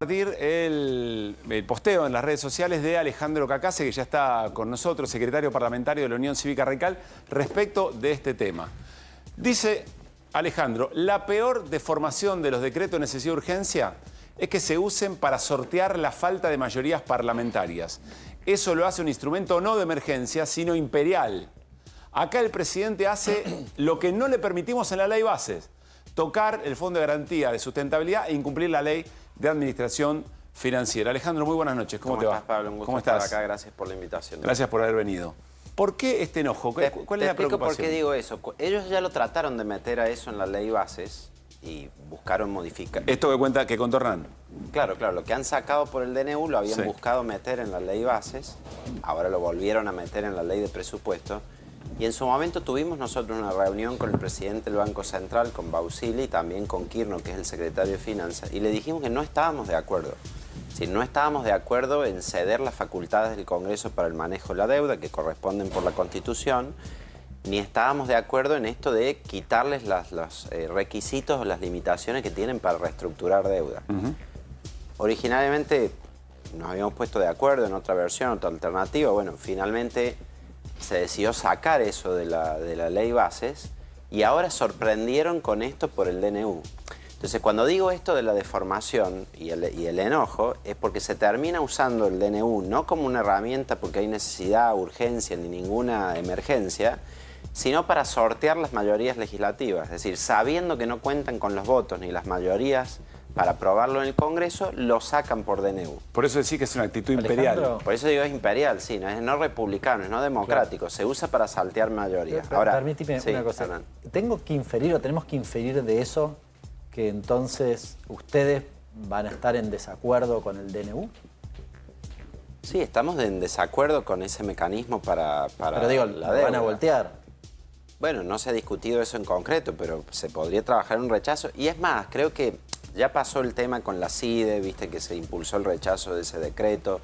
compartir el posteo en las redes sociales de Alejandro Cacase, que ya está con nosotros, secretario parlamentario de la Unión Cívica Radical, respecto de este tema. Dice Alejandro, la peor deformación de los decretos de necesidad de urgencia es que se usen para sortear la falta de mayorías parlamentarias. Eso lo hace un instrumento no de emergencia, sino imperial. Acá el presidente hace lo que no le permitimos en la ley bases: tocar el Fondo de Garantía de Sustentabilidad e incumplir la ley de administración financiera. Alejandro, muy buenas noches. ¿Cómo te va? Pablo? Un gusto ¿Cómo estar estás? acá. Gracias por la invitación. Gracias por haber venido. ¿Por qué este enojo? ¿Cuál es la preocupación? ¿Por qué digo eso? Ellos ya lo trataron de meter a eso en la ley bases y buscaron modificar. Esto que cuenta que contornan. Claro, lo que han sacado por el DNU lo habían Sí. buscado meter en la ley bases, ahora lo volvieron a meter en la ley de presupuesto. Y en su momento tuvimos nosotros una reunión con el presidente del Banco Central, con Bausili, y también con Kirno, que es el secretario de Finanzas, y le dijimos que no estábamos de acuerdo. Si no estábamos de acuerdo en ceder las facultades del Congreso para el manejo de la deuda, que corresponden por la Constitución, ni estábamos de acuerdo en esto de quitarles los requisitos o las limitaciones que tienen para reestructurar deuda. Originalmente nos habíamos puesto de acuerdo en otra versión, otra alternativa. Bueno, finalmente se decidió sacar eso de la ley bases y ahora sorprendieron con esto por el DNU. Entonces, cuando digo esto de la deformación y el enojo, es porque se termina usando el DNU no como una herramienta porque hay necesidad, urgencia ni ninguna emergencia, sino para sortear las mayorías legislativas. Es decir, sabiendo que no cuentan con los votos ni las mayorías para aprobarlo en el Congreso, lo sacan por DNU. Por eso decís que es una actitud imperial. Por eso digo es imperial, sí, no es no republicano, es no democrático. Claro. Se usa para saltear mayorías. Ahora, permíteme una cosa. Hernán. ¿Tengo que inferir o tenemos que inferir de eso que entonces ustedes van a estar en desacuerdo con el DNU? Sí, estamos en desacuerdo con ese mecanismo para pero digo, la deuda. ¿van a voltear? Bueno, no se ha discutido eso en concreto, pero se podría trabajar en un rechazo. Y es más, creo que ya pasó el tema con la CIDE, viste que se impulsó el rechazo de ese decreto.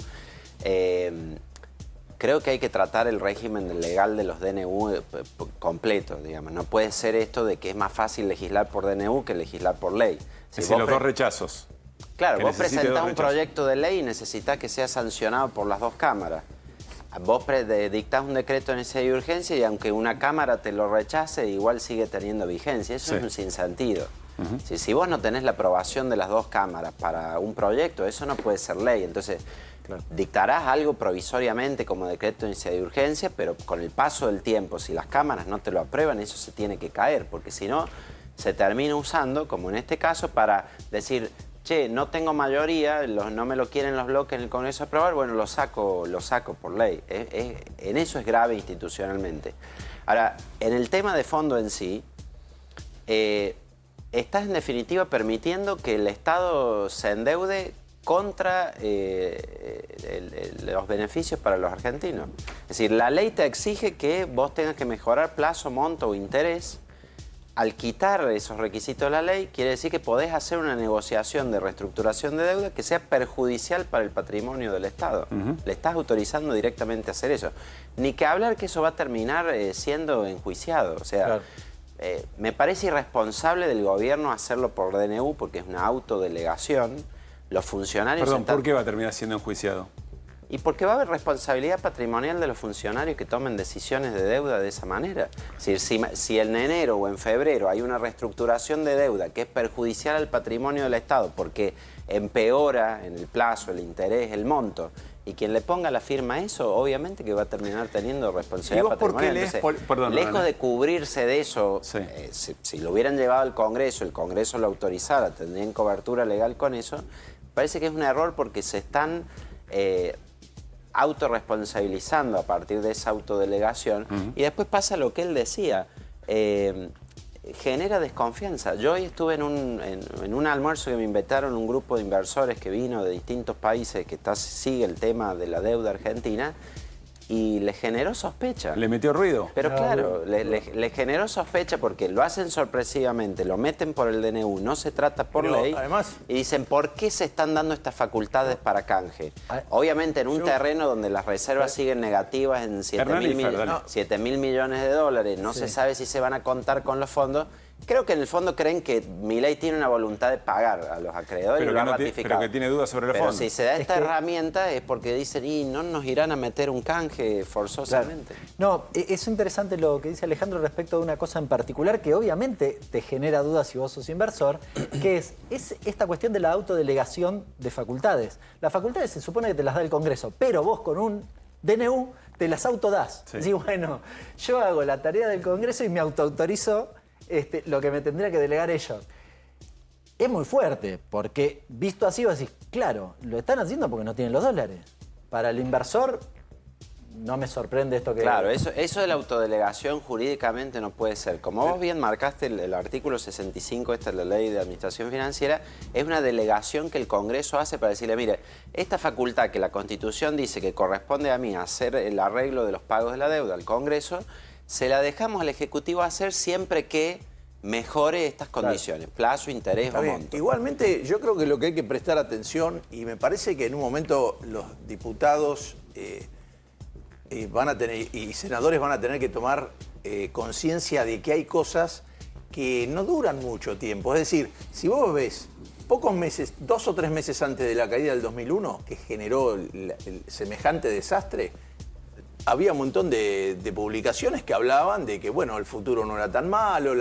Creo que hay que tratar el régimen legal de los DNU completo, digamos. No puede ser esto de que es más fácil legislar por DNU que legislar por ley. Si los dos rechazos. Claro, vos presentás un proyecto de ley y necesitas que sea sancionado por las dos cámaras. Vos dictás un decreto de necesidad de urgencia y aunque una cámara te lo rechace, igual sigue teniendo vigencia. Eso es un sinsentido. Si vos no tenés la aprobación de las dos cámaras para un proyecto, eso no puede ser ley. Entonces, dictarás algo provisoriamente como decreto de necesidad de urgencia, pero con el paso del tiempo, si las cámaras no te lo aprueban, eso se tiene que caer, porque si no, se termina usando, como en este caso, para decir, che, no tengo mayoría, no me lo quieren los bloques en el Congreso aprobar, bueno, lo saco por ley. En eso es grave institucionalmente. Ahora, en el tema de fondo en sí, estás en definitiva permitiendo que el Estado se endeude contra los beneficios para los argentinos. Es decir, la ley te exige que vos tengas que mejorar plazo, monto o interés. Al quitar esos requisitos de la ley, quiere decir que podés hacer una negociación de reestructuración de deuda que sea perjudicial para el patrimonio del Estado. Le estás autorizando directamente a hacer eso. Ni que hablar que eso va a terminar siendo enjuiciado. O sea, me parece irresponsable del gobierno hacerlo por DNU porque es una autodelegación. Los funcionarios... Perdón, ¿por qué va a terminar siendo enjuiciado? Y porque va a haber responsabilidad patrimonial de los funcionarios que tomen decisiones de deuda de esa manera. Es decir, si en enero o en febrero hay una reestructuración de deuda que es perjudicial al patrimonio del Estado porque empeora en el plazo, el interés, el monto, y quien le ponga la firma a eso, obviamente que va a terminar teniendo responsabilidad patrimonial. Entonces, lejos de cubrirse de eso, si lo hubieran llevado al Congreso, el Congreso lo autorizara, tendrían cobertura legal con eso, parece que es un error porque se están autorresponsabilizando a partir de esa autodelegación y después pasa lo que él decía, genera desconfianza. Yo hoy estuve en un almuerzo que me invitaron un grupo de inversores que vino de distintos países que sigue el tema de la deuda argentina y le generó sospecha. ¿Le metió ruido? Pero claro, le generó sospecha porque lo hacen sorpresivamente, lo meten por el DNU, no se trata por ley, además, y dicen, ¿por qué se están dando estas facultades para canje? Obviamente en un terreno donde las reservas siguen negativas en 7.000 millones de dólares, no se sabe si se van a contar con los fondos, Creo que en el fondo creen que Milei tiene una voluntad de pagar a los acreedores y lo ha ratificado. Pero que tiene dudas sobre el fondo. Pero si se da esta herramienta es porque dicen, y no nos irán a meter un canje forzosamente. Claro. No, es interesante lo que dice Alejandro respecto de una cosa en particular que obviamente te genera dudas si vos sos inversor, que es esta cuestión de la autodelegación de facultades. Las facultades se supone que te las da el Congreso, pero vos con un DNU te las autodás. Sí. Decís, bueno, yo hago la tarea del Congreso y me autoautorizo lo que me tendría que delegar ellos. Es muy fuerte, porque visto así vos decís, claro, lo están haciendo porque no tienen los dólares. Para el inversor no me sorprende esto que... Claro, eso de la autodelegación jurídicamente no puede ser. Como vos bien marcaste el artículo 65, esta es la ley de administración financiera, es una delegación que el Congreso hace para decirle, mire, esta facultad que la Constitución dice que corresponde a mí hacer el arreglo de los pagos de la deuda al Congreso, se la dejamos al Ejecutivo hacer siempre que mejore estas condiciones, plazo, interés o monto. Igualmente, yo creo que lo que hay que prestar atención, y me parece que en un momento los diputados van a tener, y senadores van a tener que tomar conciencia de que hay cosas que no duran mucho tiempo. Es decir, si vos ves pocos meses, 2 o 3 meses antes de la caída del 2001, que generó el semejante desastre, había un montón de publicaciones que hablaban de que, bueno, el futuro no era tan malo,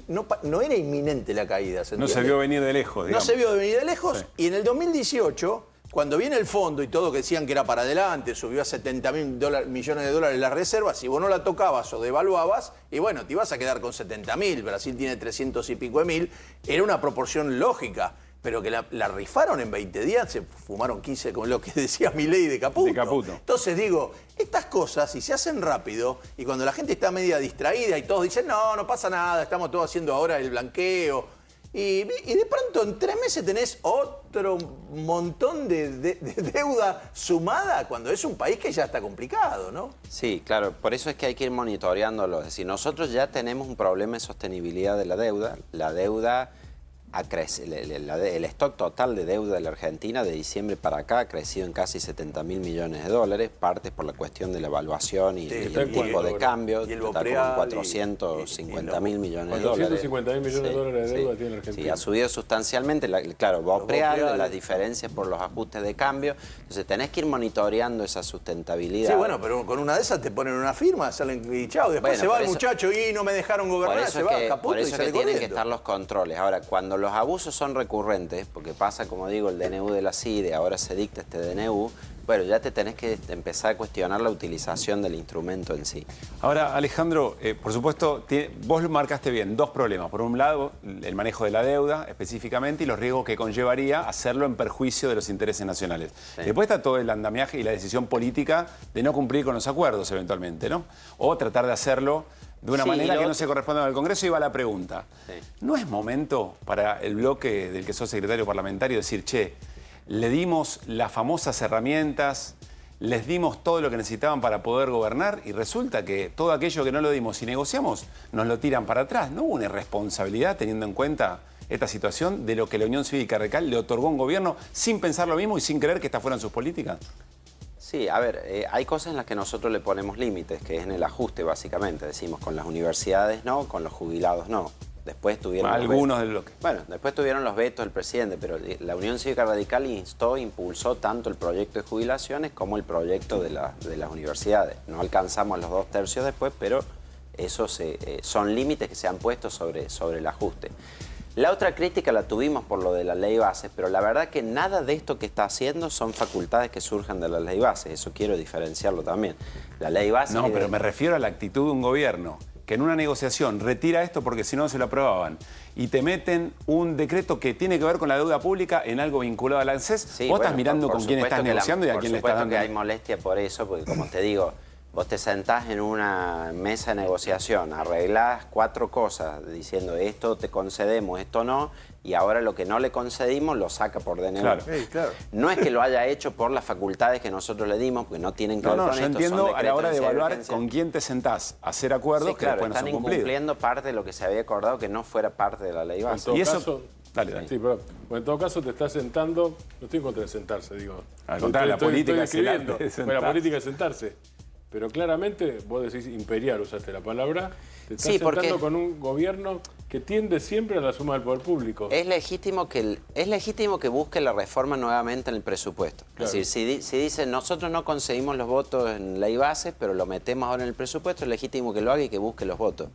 no era inminente la caída. No se vio venir de lejos, digamos. No se vio venir de lejos, sí. Y en el 2018, cuando viene el fondo y todo que decían que era para adelante, subió a 70.000 millones de dólares las reservas, si vos no la tocabas o devaluabas, y bueno, te ibas a quedar con 70.000, Brasil tiene 300 y pico de mil, era una proporción lógica. Pero que la rifaron en 20 días, se fumaron 15, con lo que decía Milei de Caputo. Entonces digo, estas cosas, si se hacen rápido, y cuando la gente está media distraída y todos dicen, no pasa nada, estamos todos haciendo ahora el blanqueo, y de pronto en 3 meses tenés otro montón de deuda sumada, cuando es un país que ya está complicado, ¿no? Sí, claro, por eso es que hay que ir monitoreándolo. Es decir, nosotros ya tenemos un problema de sostenibilidad de la deuda. La deuda... El stock total de deuda de la Argentina de diciembre para acá ha crecido en casi 70.000 millones de dólares, parte por la cuestión de la evaluación y el tipo de cambio, y el está como en 450.000 millones de dólares. 450.000 millones de dólares de deuda tiene la Argentina. Sí, ha subido sustancialmente, claro, Bopreal, las diferencias por los ajustes de cambio, entonces tenés que ir monitoreando esa sustentabilidad. Sí, bueno, pero con una de esas te ponen una firma, salen y chao, después se va el muchacho y no me dejaron gobernar, se va Caputo y sale corriendo. Por eso que tienen que estar los controles. Ahora, cuando los abusos son recurrentes, porque pasa, como digo, el DNU de la CIDE, ahora se dicta este DNU, bueno, ya te tenés que empezar a cuestionar la utilización del instrumento en sí. Ahora, Alejandro, por supuesto, vos lo marcaste bien, 2 problemas. Por un lado, el manejo de la deuda específicamente y los riesgos que conllevaría hacerlo en perjuicio de los intereses nacionales. Sí. Después está todo el andamiaje y la decisión política de no cumplir con los acuerdos eventualmente, ¿no? O tratar de hacerlo de una manera que no se corresponda al Congreso. Y va la pregunta. Sí. ¿No es momento para el bloque del que sos secretario parlamentario decir, che, le dimos las famosas herramientas, les dimos todo lo que necesitaban para poder gobernar y resulta que todo aquello que no lo dimos y negociamos nos lo tiran para atrás? ¿No hubo una irresponsabilidad teniendo en cuenta esta situación de lo que la Unión Cívica Radical le otorgó a un gobierno sin pensar lo mismo y sin creer que estas fueran sus políticas? Sí, a ver, hay cosas en las que nosotros le ponemos límites, que es en el ajuste básicamente. Decimos con las universidades no, con los jubilados no. Después tuvieron algunos del bloque. Bueno, después tuvieron los vetos del presidente, pero la Unión Cívica Radical impulsó tanto el proyecto de jubilaciones como el proyecto de las universidades. No alcanzamos los 2/3 después, pero esos son límites que se han puesto sobre el ajuste. La otra crítica la tuvimos por lo de la ley base, pero la verdad que nada de esto que está haciendo son facultades que surjan de la ley base. Eso quiero diferenciarlo también. La ley base... No, pero me refiero a la actitud de un gobierno que en una negociación retira esto porque si no se lo aprobaban y te meten un decreto que tiene que ver con la deuda pública en algo vinculado al ANSES. Sí, vos estás mirando con quién estás negociando y a quién le estás dando. Por supuesto que hay molestia por eso, porque como te digo, vos te sentás en una mesa de negociación, arreglás 4 cosas diciendo esto te concedemos, esto no, y ahora lo que no le concedimos lo saca por DNU. Claro. Sí, claro. No es que lo haya hecho por las facultades que nosotros le dimos, porque no tienen que ver con esto. Yo entiendo a la hora de evaluar con quién te sentás a hacer acuerdos que después no son cumplidos. Están incumpliendo parte de lo que se había acordado que no fuera parte de la ley base. Y eso... Dale. Sí, pero en todo caso te estás sentando, no estoy en contra de sentarse, digo. Al contrario, la política estoy escribiendo. La política es sentarse. Pero claramente, vos decís imperial, usaste la palabra, te estás Sí, porque sentando con un gobierno que tiende siempre a la suma del poder público. es legítimo que busque la reforma nuevamente en el presupuesto. Claro. Es decir, si dicen nosotros no conseguimos los votos en ley base, pero lo metemos ahora en el presupuesto, es legítimo que lo haga y que busque los votos.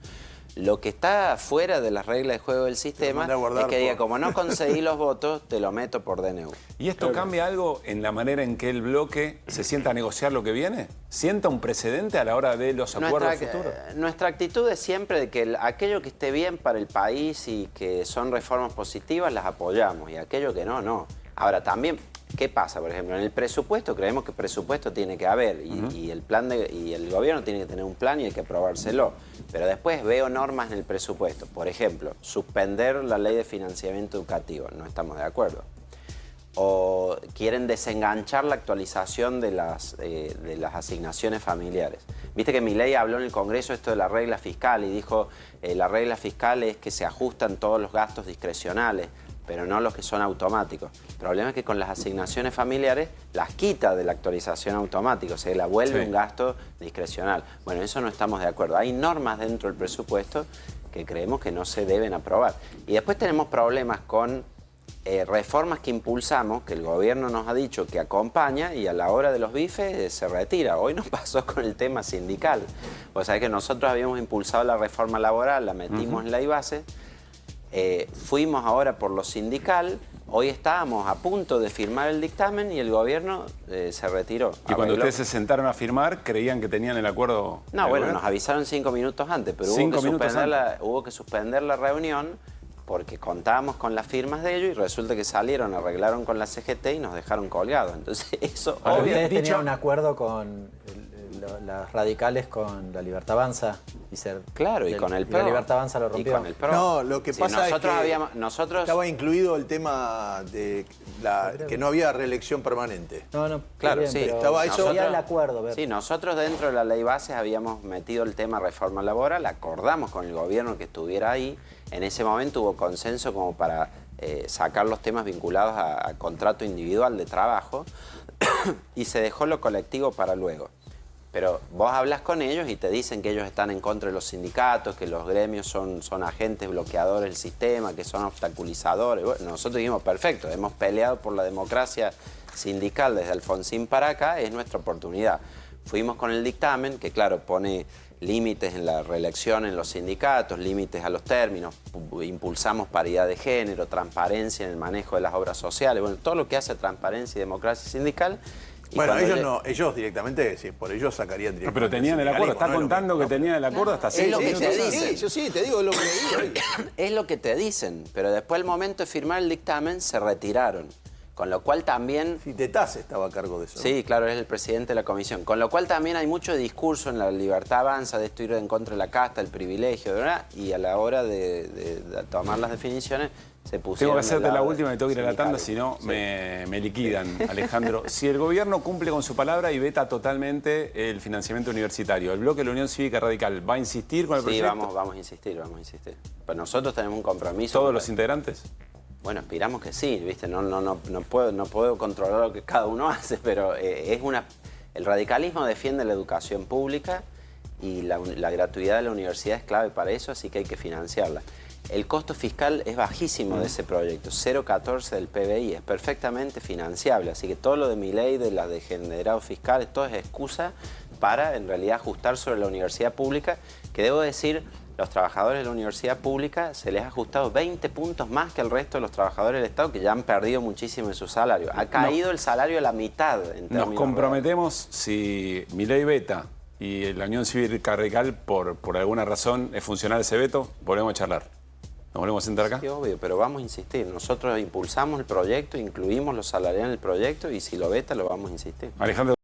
Lo que está fuera de las reglas de juego del sistema es que diga, como no conseguí los votos, te lo meto por DNU. ¿Y esto cambia algo en la manera en que el bloque se sienta a negociar lo que viene? ¿Sienta un precedente a la hora de los acuerdos futuros? Nuestra actitud es siempre de que aquello que esté bien para el país y que son reformas positivas las apoyamos, y aquello que no, no. Ahora también, ¿qué pasa? Por ejemplo, en el presupuesto creemos que presupuesto tiene que haber y el gobierno tiene que tener un plan y hay que aprobárselo. Pero después veo normas en el presupuesto. Por ejemplo, suspender la ley de financiamiento educativo. No estamos de acuerdo. O quieren desenganchar la actualización de las asignaciones familiares. Viste que Milei habló en el Congreso esto de la regla fiscal y dijo la regla fiscal es que se ajustan todos los gastos discrecionales, pero no los que son automáticos. El problema es que con las asignaciones familiares las quita de la actualización automática, o sea, la vuelve un gasto discrecional. Bueno, eso no estamos de acuerdo. Hay normas dentro del presupuesto que creemos que no se deben aprobar. Y después tenemos problemas con reformas que impulsamos, que el gobierno nos ha dicho que acompaña y a la hora de los bifes se retira. Hoy nos pasó con el tema sindical. O sea, que nosotros habíamos impulsado la reforma laboral, la metimos en ley base, fuimos ahora por lo sindical, hoy estábamos a punto de firmar el dictamen y el gobierno se retiró. Y cuando ustedes se sentaron a firmar, ¿creían que tenían el acuerdo? No, bueno, nos avisaron 5 minutos antes, pero hubo que suspender la reunión porque contábamos con las firmas de ellos y resulta que salieron, arreglaron con la CGT y nos dejaron colgados. Entonces eso... Ustedes tenían un acuerdo con las radicales con la Libertad Avanza. Claro, y con el PRO. La Libertad Avanza lo rompió. Y con el PRO. No, lo que pasa es que nosotros estaba incluido el tema de que no había reelección permanente. No, claro, bien, sí. pero Estaba eso. había el acuerdo. Sí, nosotros dentro de la ley base habíamos metido el tema reforma laboral, acordamos con el gobierno que estuviera ahí. En ese momento hubo consenso como para sacar los temas vinculados a contrato individual de trabajo y se dejó lo colectivo para luego. Pero vos hablas con ellos y te dicen que ellos están en contra de los sindicatos, que los gremios son agentes bloqueadores del sistema, que son obstaculizadores. Bueno, nosotros dijimos, perfecto, hemos peleado por la democracia sindical desde Alfonsín para acá, es nuestra oportunidad. Fuimos con el dictamen, que claro, pone límites en la reelección en los sindicatos, límites a los términos, impulsamos paridad de género, transparencia en el manejo de las obras sociales, bueno, todo lo que hace transparencia y democracia sindical. Y bueno, ellos directamente, sí, por ellos sacarían directamente. Pero tenían el acuerdo, está contando que tenían el acuerdo hasta 5 minutos. Sí, yo sí, te digo lo que digo. Es lo que te dicen, pero después al momento de firmar el dictamen se retiraron. Con lo cual también... Sí, Tetaz estaba a cargo de eso. Sí, claro, es el presidente de la comisión. Con lo cual también hay mucho discurso en la Libertad Avanza de esto ir en contra de la casta, el privilegio, ¿verdad? Y a la hora de tomar las definiciones se pusieron... Tengo que hacerte la última y tengo que ir a la tanda, si no me liquidan, Alejandro. Si el gobierno cumple con su palabra y veta totalmente el financiamiento universitario, ¿el bloque de la Unión Cívica Radical va a insistir con el proyecto? Sí, vamos a insistir. Pero nosotros tenemos un compromiso... ¿Todos los integrantes? Bueno, aspiramos que sí, ¿viste? No puedo controlar lo que cada uno hace, pero el radicalismo defiende la educación pública y la gratuidad de la universidad es clave para eso, así que hay que financiarla. El costo fiscal es bajísimo de ese proyecto, 0,14 del PBI, es perfectamente financiable, así que todo lo de Milei, de las degenerados fiscales, todo es excusa para en realidad ajustar sobre la universidad pública, que debo decir... Los trabajadores de la universidad pública se les ha ajustado 20 puntos más que al resto de los trabajadores del Estado que ya han perdido muchísimo en su salario. Ha caído el salario a la mitad. Nos comprometemos, si Milei veta y la Unión Cívica Radical por alguna razón es funcional ese veto, volvemos a charlar. ¿Nos volvemos a sentar acá? Sí, obvio, pero vamos a insistir. Nosotros impulsamos el proyecto, incluimos los salariales en el proyecto y si lo veta lo vamos a insistir. Alejandro.